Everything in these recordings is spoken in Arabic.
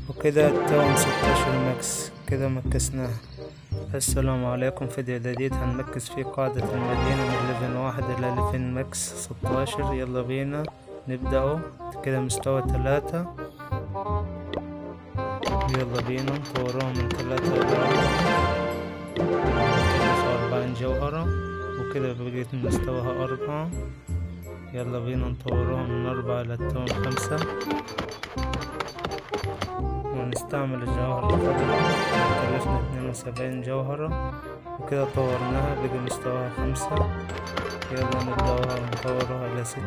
وكده التون 16 مكس كده مكسناها. السلام عليكم. فيديو جديد هنمكس فيه قاعدة المدينة من ليفل 1 إلى ليفل ماكس 16. يلا بينا نبدأه. كده مستوى 3. يلا بينا نطوره من 3 إلى 4. كده في 40 جوهرة، وكده بقيت مستواها 4. يلا بينا نطوره من 4 إلى التون 5، ونستعمل الجوهرة الخضراء. كلفنا 72 جوهرة، وكده طورناها بقى مستواها 5. يلا نبدأها ونطورها إلى 6،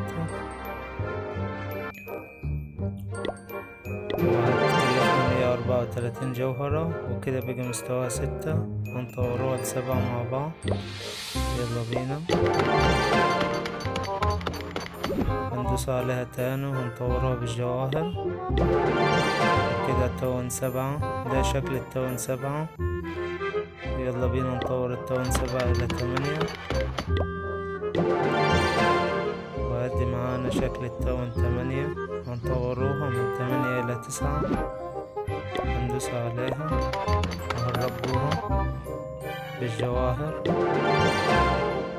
وهتكلفنا 134 جوهرة، وكده بقى مستواها 6. هنطوروها ل7 مع بعض. يلا بينا هندوس عليها تاني وهنطورها بالجواهر. كده التون 7. ده شكل التون 7. يلا بينا نطور التون 7 إلى 8، وهدي معانا شكل التون 8. هنطوروها من 8 إلى 9. هندوس عليها وهنربوها بالجواهر.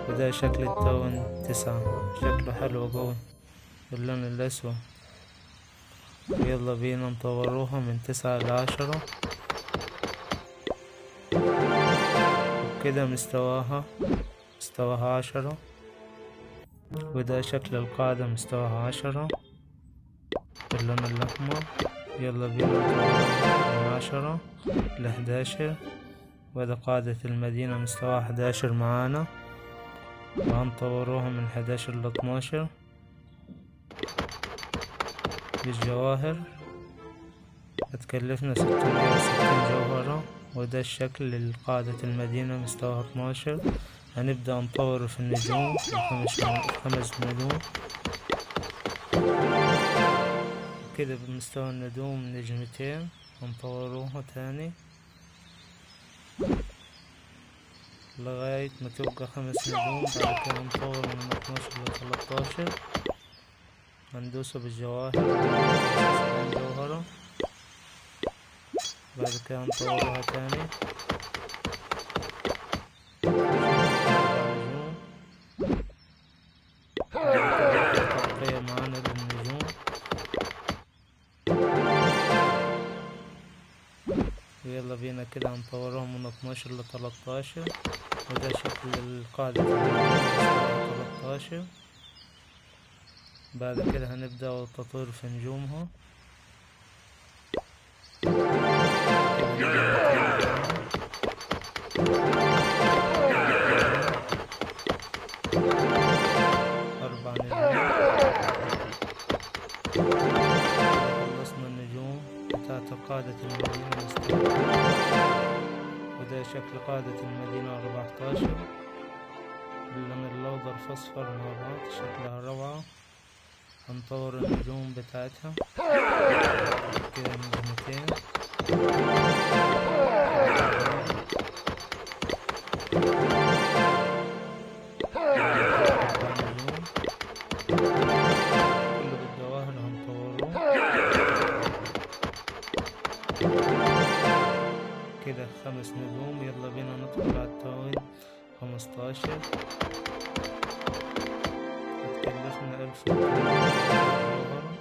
وده شكل التون 9، شكله حلو قوي باللون الأسود. يلا بينا نطوروها من 9 إلى 10. وكده مستواها 10. وده شكل القاعدة مستواها 10 باللون الأحمر. يلا بينا نطورها من 10 إلى 11. وده قاعدة المدينة مستواها 11 معانا، وهنطوروها من 11 إلى 12 بالجواهر. هتكلفنا 660 جوهرة. وده الشكل لقاعدة المدينة مستواها 12. هنبدأ نطور في النجوم، 5 نجوم. كده بمستوى النجوم نجمتين هنطوروها تاني لغاية ما تبقى 5 نجوم. بعد كده نطور من 12 ل 13. هندوسه بالجواهر 70 جوهرة. بعد كده نطورها تاني 4 نجوم. بعد كده تغطية معانا للنجوم. ويلا بينا كده هنطورهم من 12 ل 13. وده شكل القاعدة 13. بعد كده هنبدأ التطوير في نجومها. أربع نجوم. خلصنا النجوم بتاعت قاعدة المدينة وده شكل قاعدة المدينة 14 باللون الأخضر فاصفر مع بعض، شكلها روعة. هنطور النجوم بتاعتها كده نجمتين. كله بالجواهر هنطوروه كده 5 نجوم. يلا بينا ندخل على التون 15. هتكلفنا 1000 جوهرة.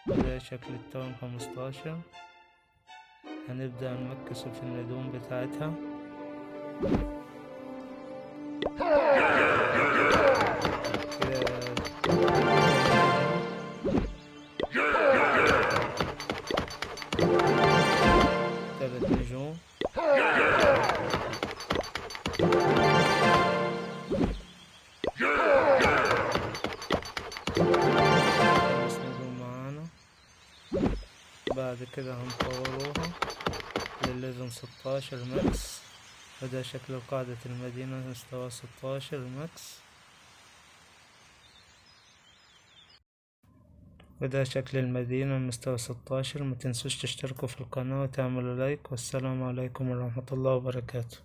وده شكل التون 15. هنبدأ نمكسه في النجوم بتاعتها. كده 3 نجوم. معانا. بعد كده هنطوروها للليفل 16 ماكس. وده شكل قاعدة المدينة مستوى 16 ماكس. وده شكل المدينة مستوى 16. متنسوش تشتركوا في القناة وتعملوا لايك، والسلام عليكم ورحمة الله وبركاته.